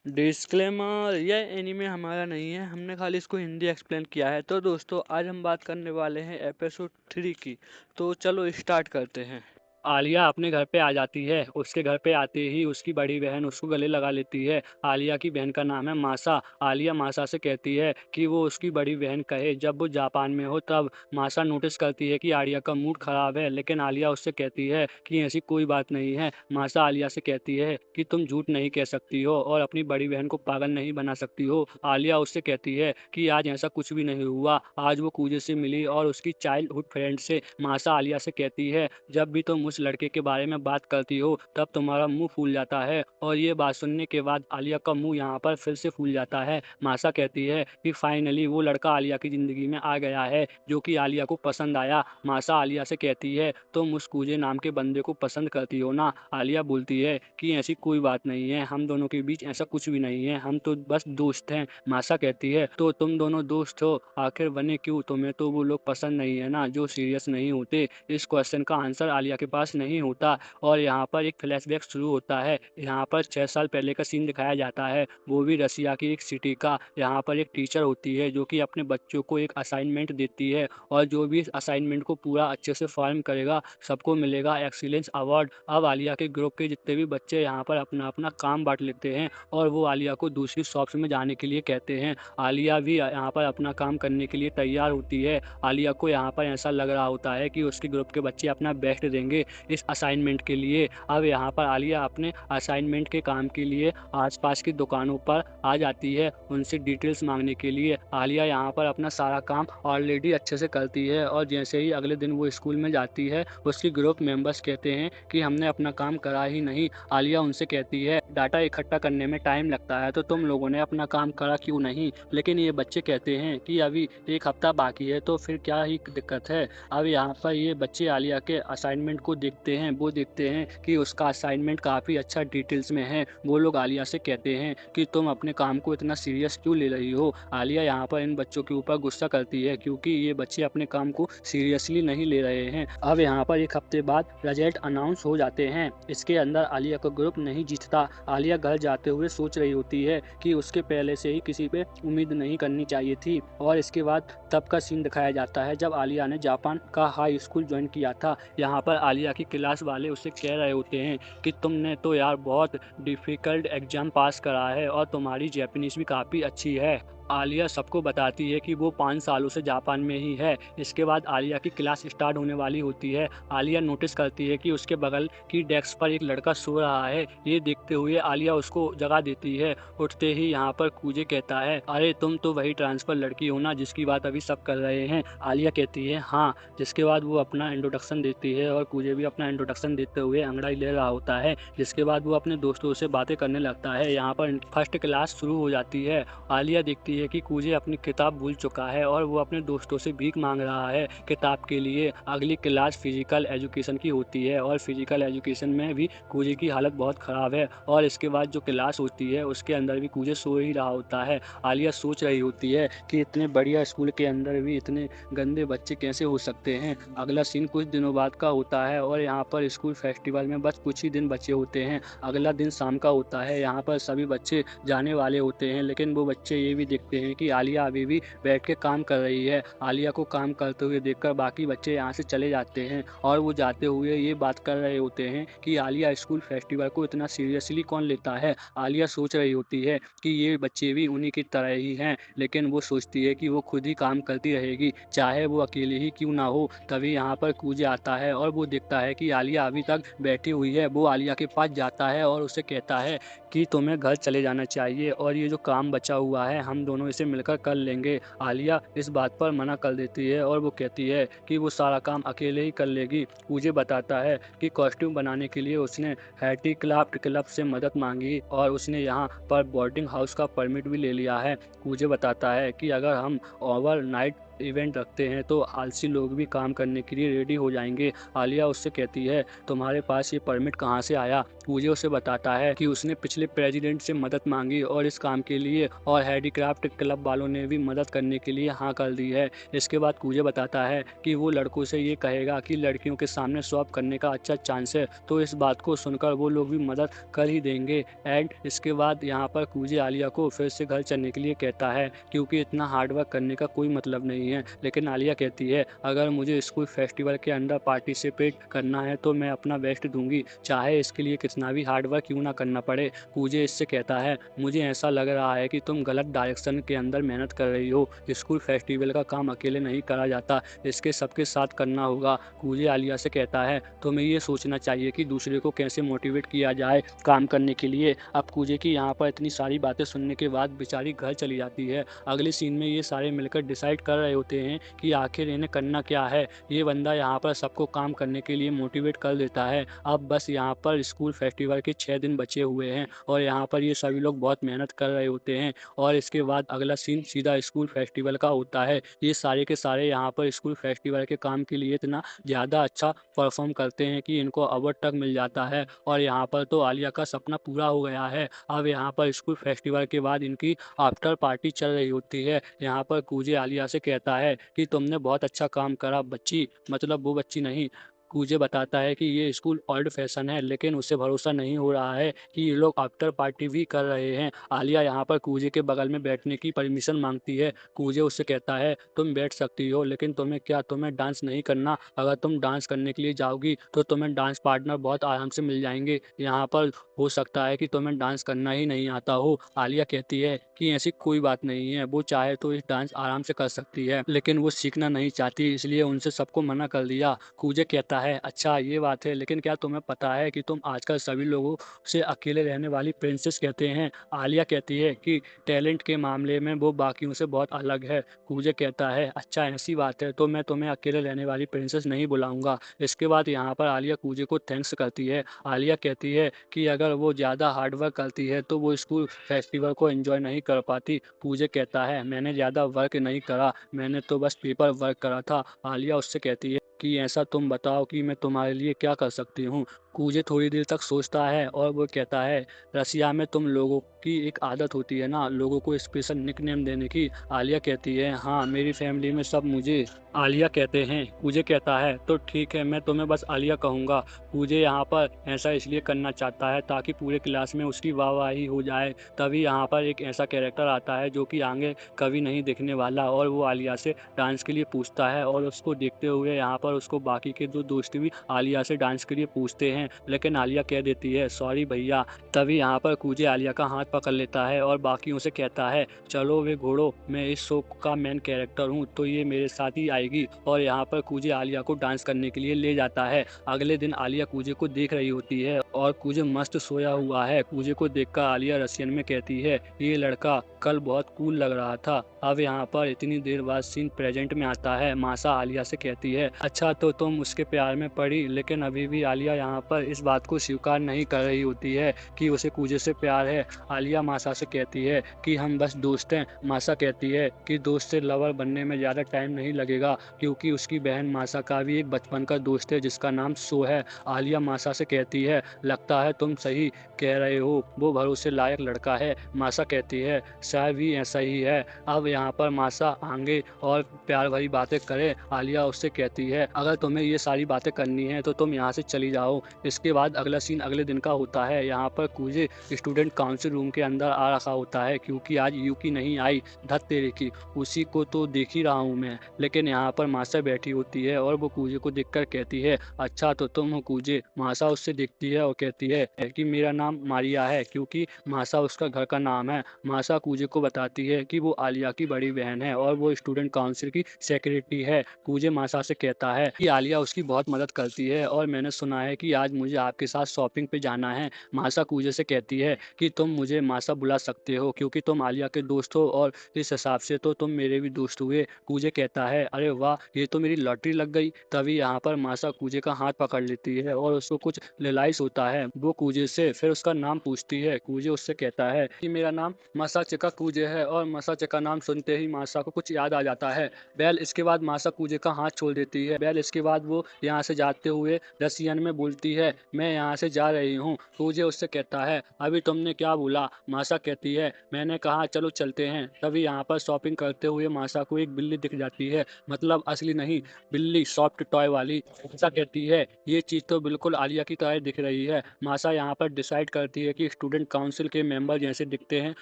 Disclaimer, यह anime हमारा नहीं है, हमने खाली इसको हिंदी एक्सप्लेन किया है। तो दोस्तों आज हम बात करने वाले हैं एपिसोड 3 की। तो चलो स्टार्ट करते हैं। आलिया अपने घर पे आ जाती है। उसके घर पे आते ही उसकी बड़ी बहन उसको गले लगा लेती है। आलिया की बहन का नाम है मासा। आलिया मासा से कहती है कि वो उसकी बड़ी बहन कहे जब वो जापान में हो तब। मासा नोटिस करती है कि आलिया का मूड खराब है, लेकिन आलिया उससे कहती है कि ऐसी कोई बात नहीं है। मासा आलिया से कहती है कि तुम झूठ नहीं कह सकती हो और अपनी बड़ी बहन को पागल नहीं बना सकती हो। आलिया उससे कहती है कि आज ऐसा कुछ भी नहीं हुआ, आज वो कूजे से मिली और उसकी चाइल्डहुड फ्रेंड से। मासा आलिया से कहती है जब भी तुम उस लड़के के बारे में बात करती हो तब तुम्हारा मुंह फूल जाता है। और ये बात सुनने के बाद आलिया का मुंह यहाँ पर फिर से फूल जाता है। मासा कहती है कि फाइनली वो लड़का आलिया की जिंदगी में आ गया है जो कि आलिया को पसंद आया। मासा आलिया से कहती है तुम उस कूजे नाम के बंदे को पसंद करती हो ना। आलिया बोलती है कि ऐसी कोई बात नहीं है, हम दोनों के बीच ऐसा कुछ भी नहीं है, हम तो बस दोस्त हैं। मासा कहती है तो तुम दोनों दोस्त हो, आखिर बने क्यों? तुम्हें तो वो लोग पसंद नहीं है ना जो सीरियस नहीं होते। इस क्वेश्चन का आंसर आलिया के पास नहीं होता और यहाँ पर एक फ्लैशबैक शुरू होता है। यहाँ पर 6 साल पहले का सीन दिखाया जाता है, वो भी रसिया की एक सिटी का। यहाँ पर एक टीचर होती है जो कि अपने बच्चों को एक असाइनमेंट देती है और जो भी इस असाइनमेंट को पूरा अच्छे से फॉर्म करेगा सबको मिलेगा एक्सीलेंस अवार्ड। अब आलिया के ग्रुप के जितने भी बच्चे यहाँ पर अपना अपना काम बांट लेते हैं और वो आलिया को दूसरी शॉप्स में जाने के लिए कहते हैं। आलिया भी यहाँ पर अपना काम करने के लिए तैयार होती है। आलिया को यहाँ पर ऐसा लग रहा होता है कि उसके ग्रुप के बच्चे अपना बेस्ट देंगे इस असाइनमेंट के लिए। अब यहाँ पर आलिया अपने असाइनमेंट के काम के लिए आसपास की दुकानों पर आ जाती है उनसे डिटेल्स मांगने के लिए। आलिया यहाँ पर अपना सारा काम ऑलरेडी अच्छे से करती है और जैसे ही अगले दिन वो स्कूल में जाती है उसकी ग्रुप मेंबर्स कहते हैं कि हमने अपना काम करा ही नहीं। आलिया उनसे कहती है डाटा इकट्ठा करने में टाइम लगता है तो तुम लोगों ने अपना काम करा क्यों नहीं? लेकिन ये बच्चे कहते हैं कि अभी 1 हफ्ता बाकी है तो फिर क्या ही दिक्कत है। अब यहाँ पर ये बच्चे आलिया के असाइनमेंट को देखते हैं, वो देखते हैं कि उसका असाइनमेंट काफ़ी अच्छा डिटेल्स में है। वो लोग आलिया से कहते हैं कि तुम अपने काम को इतना सीरियस क्यों ले रही हो? आलिया यहाँ पर इन बच्चों के ऊपर गुस्सा करती है क्योंकि ये बच्चे अपने काम को सीरियसली नहीं ले रहे हैं। अब यहाँ पर 1 हफ्ते बाद रिजल्ट अनाउंस हो जाते हैं। इसके अंदर आलिया का ग्रुप नहीं जीतता। आलिया घर जाते हुए सोच रही होती है कि उसके पहले से ही किसी पे उम्मीद नहीं करनी चाहिए थी। और इसके बाद तब का सीन दिखाया जाता है जब आलिया ने जापान का हाई स्कूल ज्वाइन किया था। यहाँ पर आलिया की क्लास वाले उससे कह रहे होते हैं कि तुमने तो यार बहुत डिफ़िकल्ट एग्ज़ाम पास करा है और तुम्हारी जैपनीज़ भी काफ़ी अच्छी है। आलिया सबको बताती है कि वो 5 सालों से जापान में ही है। इसके बाद आलिया की क्लास स्टार्ट होने वाली होती है। आलिया नोटिस करती है कि उसके बगल की डेस्क पर एक लड़का सो रहा है। ये देखते हुए आलिया उसको जगा देती है। उठते ही यहाँ पर कूजे कहता है अरे तुम तो वही ट्रांसफ़र लड़की हो ना जिसकी बात अभी सब कर रहे हैं? आलिया कहती है हाँ। जिसके बाद वो अपना इंट्रोडक्शन देती है और कूजे भी अपना इंट्रोडक्शन देते हुए अंगड़ाई ले रहा होता है। जिसके बाद वो अपने दोस्तों से बातें करने लगता है। यहाँ पर फर्स्ट क्लास शुरू हो जाती है। आलिया देखती है कि कूजे अपनी किताब भूल चुका है और वो अपने दोस्तों से भीख मांग रहा है किताब के लिए। अगली क्लास फिजिकल एजुकेशन की होती है और फिजिकल एजुकेशन में भी कूजे की हालत बहुत ख़राब है। और इसके बाद जो क्लास होती है उसके अंदर भी कूजे सो ही रहा होता है। आलिया सोच रही होती है कि इतने बढ़िया स्कूल के अंदर भी इतने गंदे बच्चे कैसे हो सकते हैं। अगला सीन कुछ दिनों बाद का होता है और यहाँ पर स्कूल फेस्टिवल में बस कुछ ही दिन बचे होते हैं। अगला दिन शाम का होता है। यहाँ पर सभी बच्चे जाने वाले होते हैं लेकिन वो बच्चे ये भी देखते हैं कि आलिया अभी भी बैठ के काम कर रही है। आलिया को काम करते हुए देखकर बाकी बच्चे यहाँ से चले जाते हैं और वो जाते हुए ये बात कर रहे होते हैं कि आलिया स्कूल फेस्टिवल को इतना सीरियसली कौन लेता है। आलिया सोच रही होती है कि ये बच्चे भी उन्हीं की तरह ही हैं, लेकिन वो सोचती है कि वो खुद ही काम करती रहेगी चाहे वो अकेली ही क्यों ना हो। तभी यहाँ पर कूजे आता है और वो देखता है कि आलिया अभी तक बैठी हुई है। वो आलिया के पास जाता है और उसे कहता है कि तुम्हें घर चले जाना चाहिए और ये जो काम बचा हुआ है हम दोनों इसे मिलकर कर लेंगे। आलिया इस बात पर मना कर देती है और वो कहती है कि वो सारा काम अकेले ही कर लेगी। मुझे बताता है कि कॉस्ट्यूम बनाने के लिए उसने हैटी क्राफ्ट क्लब से मदद मांगी और उसने यहाँ पर बोर्डिंग हाउस का परमिट भी ले लिया है। मुझे बताता है कि अगर हम ओवरनाइट इवेंट रखते हैं तो आलसी लोग भी काम करने के लिए रेडी हो जाएंगे। आलिया उससे कहती है, तुम्हारे पास ये परमिट कहाँ से आया? कूजे उसे बताता है कि उसने पिछले प्रेसिडेंट से मदद मांगी और इस काम के लिए, और हैंडीक्राफ्ट क्लब वालों ने भी मदद करने के लिए हाँ कर दी है। इसके बाद कूजे बताता है कि वो लड़कों से ये कहेगा कि लड़कियों के सामने स्वैप करने का अच्छा चांस है, तो इस बात को सुनकर वो लोग भी मदद कर ही देंगे। एंड इसके बाद यहाँ पर कूजे आलिया को फिर से घर चलने के लिए कहता है, क्योंकि इतना हार्डवर्क करने का कोई मतलब नहीं है। लेकिन आलिया कहती है, अगर मुझे स्कूल फेस्टिवल के अंदर पार्टिसिपेट करना है तो मैं अपना बेस्ट दूंगी, चाहे इसके लिए कितना भी हार्डवर्क क्यों ना करना पड़े। कूजे इससे कहता है, मुझे ऐसा लग रहा है कि तुम गलत डायरेक्शन के अंदर मेहनत कर रही हो। स्कूल फेस्टिवल का काम अकेले नहीं करा जाता, इसके सबके साथ करना होगा। कूजे आलिया से कहता है, तुम्हें ये सोचना चाहिए कि दूसरे को कैसे मोटिवेट किया जाए काम करने के लिए। अब कूजे की यहाँ पर इतनी सारी बातें सुनने के बाद बेचारी घर चली जाती है। अगले सीन में ये सारे मिलकर डिसाइड कर रहे होते हैं कि आखिर इन्हें करना क्या है। ये बंदा यहाँ पर सबको काम करने के लिए मोटिवेट कर देता है। अब बस यहाँ पर स्कूल फेस्टिवल के 6 दिन बचे हुए हैं और यहाँ पर ये सभी लोग बहुत मेहनत कर रहे होते हैं। और इसके बाद अगला सीन सीधा स्कूल फेस्टिवल का होता है। ये सारे के सारे यहाँ पर स्कूल फेस्टिवल के काम के लिए इतना ज़्यादा अच्छा परफॉर्म करते हैं कि इनको अवार्ड तक मिल जाता है। और यहाँ पर तो आलिया का सपना पूरा हो गया है। अब यहाँ पर स्कूल फेस्टिवल के बाद इनकी आफ्टर पार्टी चल रही होती है। यहाँ पर कूजे आलिया से कहता है कि तुमने बहुत अच्छा काम करा बच्ची, मतलब वो बच्ची नहीं। कूजे बताता है कि ये स्कूल ओल्ड फैशन है, लेकिन उसे भरोसा नहीं हो रहा है कि ये लोग आफ्टर पार्टी भी कर रहे हैं। आलिया यहाँ पर कूजे के बगल में बैठने की परमिशन मांगती है। कूजे उससे कहता है, तुम बैठ सकती हो, लेकिन तुम्हें डांस नहीं करना। अगर तुम डांस करने के लिए जाओगी तो तुम्हें डांस पार्टनर बहुत आराम से मिल जाएंगे। यहाँ पर हो सकता है कि तुम्हें डांस करना ही नहीं आता हो। आलिया कहती है कि ऐसी कोई बात नहीं है, वो चाहे तो इस डांस आराम से कर सकती है, लेकिन वो सीखना नहीं चाहती, इसलिए उनसे सबको मना कर दिया। कूजे कहता है, अच्छा ये बात है, लेकिन क्या तुम्हें पता है कि तुम आजकल सभी लोगों से अकेले रहने वाली प्रिंसेस कहते हैं? आलिया कहती है कि टैलेंट के मामले में वो बाकियों से बहुत अलग है। कूजे कहता है, अच्छा ऐसी बात है, तो मैं तुम्हें अकेले रहने वाली प्रिंसेस नहीं बुलाऊंगा। इसके बाद यहाँ पर आलिया कूजे को थैंक्स करती है। आलिया कहती है कि अगर वो ज़्यादा हार्ड वर्क करती है तो वो स्कूल फेस्टिवल को एंजॉय नहीं कर पाती। कूजे कहता है, मैंने ज़्यादा वर्क नहीं करा, मैंने तो बस पेपर वर्क करा था। आलिया उससे कहती है कि ऐसा तुम बताओ कि मैं तुम्हारे लिए क्या कर सकती हूँ। कूजे थोड़ी देर तक सोचता है और वो कहता है, रसिया में तुम लोगों की एक आदत होती है ना, लोगों को स्पेशल निकनेम देने की। आलिया कहती है, हाँ मेरी फैमिली में सब मुझे आलिया कहते हैं। कूजे कहता है, तो ठीक है, मैं तुम्हें बस आलिया कहूँगा। कूजे यहाँ पर ऐसा इसलिए करना चाहता है ताकि पूरे क्लास में उसकी वाहवाही हो जाए। तभी यहाँ पर एक ऐसा कैरेक्टर आता है जो कि आगे कभी नहीं दिखने वाला, और वो आलिया से डांस के लिए पूछता है, और उसको देखते हुए यहाँ पर उसको बाकी के दो दोस्त भी आलिया से डांस के लिए पूछते हैं, लेकिन आलिया कह देती है, सॉरी भैया। तभी यहाँ पर कूजे आलिया का हाथ पकड़ लेता है और बाकियों से कहता है, चलो वे घोड़ो, मैं इस शो का मेन कैरेक्टर हूँ तो ये मेरे साथ ही आएगी। और यहाँ पर कूजे आलिया को डांस करने के लिए ले जाता है। अगले दिन आलिया कूजे को देख रही होती है और कूजे मस्त सोया हुआ है। कूजे को देखकर आलिया रसियन में कहती है, ये लड़का कल बहुत कूल लग रहा था। अब यहाँ पर इतनी देर बाद सीन प्रेजेंट में आता है। मासा आलिया से कहती है, अच्छा तो तुम उसके प्यार में पड़ी, लेकिन अभी भी आलिया यहाँ पर इस बात को स्वीकार नहीं कर रही होती है कि उसे कूजे से प्यार है। आलिया मासा से कहती है कि हम बस दोस्त हैं। मासा कहती है कि दोस्त से लवर बनने में ज़्यादा टाइम नहीं लगेगा, क्योंकि उसकी बहन मासा का भी एक बचपन का दोस्त है जिसका नाम सो है। आलिया मासा से कहती है, लगता है तुम सही कह रहे हो, वो भरोसे लायक लड़का है। मासा कहती है, शायद भी ऐसा ही है। अब यहाँ पर मासा आगे और प्यार भरी बातें करे। आलिया उससे कहती है, अगर तुम्हें ये सारी बातें करनी है तो तुम यहाँ से चली जाओ। इसके बाद अगला सीन अगले दिन का होता है। यहाँ पर कूजे स्टूडेंट काउंसिल रूम के अंदर आ रखा होता है, क्योंकि आज यूकी नहीं आई। धत तेरे की, उसी को तो देख ही रहा हूँ मैं। लेकिन यहाँ पर मासा बैठी होती है और वो कूजे को देखकर कहती है, अच्छा तो तुम हो कूजे। मासा उससे देखती है और कहती है कि मेरा नाम मारिया है, क्योंकि मासा उसका घर का नाम है। मासा कूजे को बताती है कि वो आलिया की बड़ी बहन है और वो स्टूडेंट काउंसिल की सेक्रेटरी है। कूजे मासा से कहता है कि आलिया उसकी बहुत मदद करती है और मैंने सुना है कि आज मुझे आपके साथ शॉपिंग पे जाना है। मासा कूजे से कहती है कि तुम मुझे मासा बुला सकते हो क्योंकि तुम आलिया के दोस्त हो और इस हिसाब से तो तुम मेरे भी दोस्त हुए। कूजे कहता है अरे वाह, ये तो मेरी लॉटरी लग गई। तभी यहाँ पर मासा कूजे का हाथ पकड़ लेती है और उसको कुछ रियलाइज होता है। वो कूजे से फिर उसका नाम पूछती है। कूजे उससे कहता है कि मेरा नाम मासाचिका कूजे है और मासाचिका नाम सुनते ही मासा को कुछ याद आ जाता है। बेल इसके बाद मासा कूजे का हाथ छोड़ देती है। बेल इसके बाद वो यहाँ से जाते हुए रसियन में बोलती है मैं यहाँ से जा रही हूँ। कूजे उससे कहता है अभी तुमने क्या बोला? मासा कहती है मैंने कहा चलो चलते हैं। तभी यहाँ पर शॉपिंग करते हुए मासा को एक बिल्ली दिख जाती है, मतलब असली नहीं, बिल्ली सॉफ्ट टॉय वाली। मासा कहती है ये चीज़ तो बिल्कुल आलिया की तरह दिख रही है। मासा यहाँ पर डिसाइड करती है कि स्टूडेंट काउंसिल के मेंबर जैसे दिखते हैं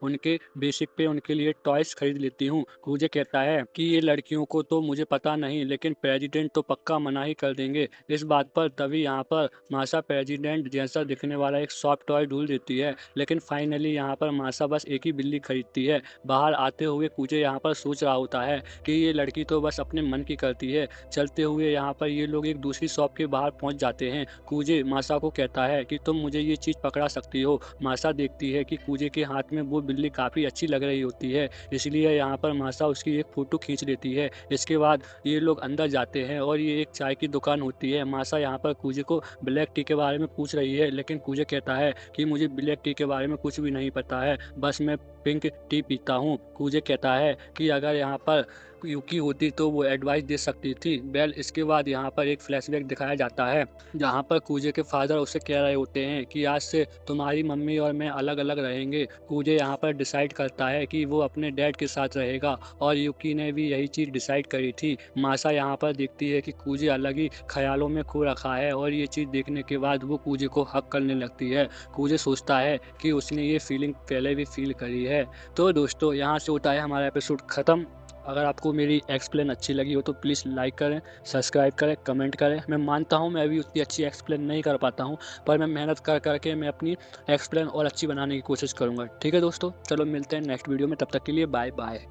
उनके बेसिक पे उनके लिए टॉयज खरीद लेती हूँ। कूजे कहता है कि ये लड़कियों को तो मुझे पता नहीं, लेकिन प्रेसिडेंट तो पक्का मना ही कर देंगे इस बात पर। तभी यहाँ पर मासा प्रेसिडेंट जैसा दिखने वाला एक सॉफ्ट टॉय ढूंढ देती है, लेकिन फाइनली यहाँ पर मासा बस एक ही बिल्ली खरीदती है। बाहर आते हुए कूजे यहाँ पर सोच रहा होता है कि ये लड़की तो बस अपने मन की करती है। चलते हुए यहाँ पर ये लोग एक दूसरी शॉप के बाहर पहुँच जाते हैं। कूजे मासा को कहता है कि तुम मुझे ये चीज़ पकड़ा सकती हो। मासा देखती है कि कूजे के हाथ में वो बिल्ली काफ़ी अच्छी लग रही होती है, इसलिए यहाँ पर मासा उसकी एक फ़ोटो खींच लेती है। इसके बाद ये लोग अंदर जाते हैं और ये एक चाय की दुकान होती है। मासा यहाँ पर कूजे को ब्लैक टी के बारे में पूछ रही है, लेकिन कूजे कहता है कि मुझे ब्लैक टी के बारे में कुछ भी नहीं पता है, बस मैं पिंक टी पीता हूँ। कूजे कहता है कि अगर यहाँ पर यूकी होती तो वो एडवाइस दे सकती थी। बेल इसके बाद यहाँ पर एक फ्लैशबैक दिखाया जाता है जहाँ पर कूजे के फादर उसे कह रहे होते हैं कि आज से तुम्हारी मम्मी और मैं अलग अलग रहेंगे। कूजे यहाँ पर डिसाइड करता है कि वो अपने डैड के साथ रहेगा और यूकी ने भी यही चीज़ डिसाइड करी थी। मासा यहाँ पर देखती है कि कूजे अलग ही ख्यालों में खो रखा है और ये चीज़ देखने के बाद वो कूजे को हक करने लगती है। कूजे सोचता है कि उसने ये फीलिंग पहले भी फील करी है। तो दोस्तों यहाँ से होता है हमारा एपिसोड ख़त्म। अगर आपको मेरी एक्सप्लेन अच्छी लगी हो तो प्लीज़ लाइक करें, सब्सक्राइब करें, कमेंट करें। मैं मानता हूँ मैं अभी उतनी अच्छी एक्सप्लेन नहीं कर पाता हूँ, पर मैं मेहनत कर करके मैं अपनी एक्सप्लेन और अच्छी बनाने की कोशिश करूँगा। ठीक है दोस्तों, चलो मिलते हैं नेक्स्ट वीडियो में, तब तक के लिए बाय बाय।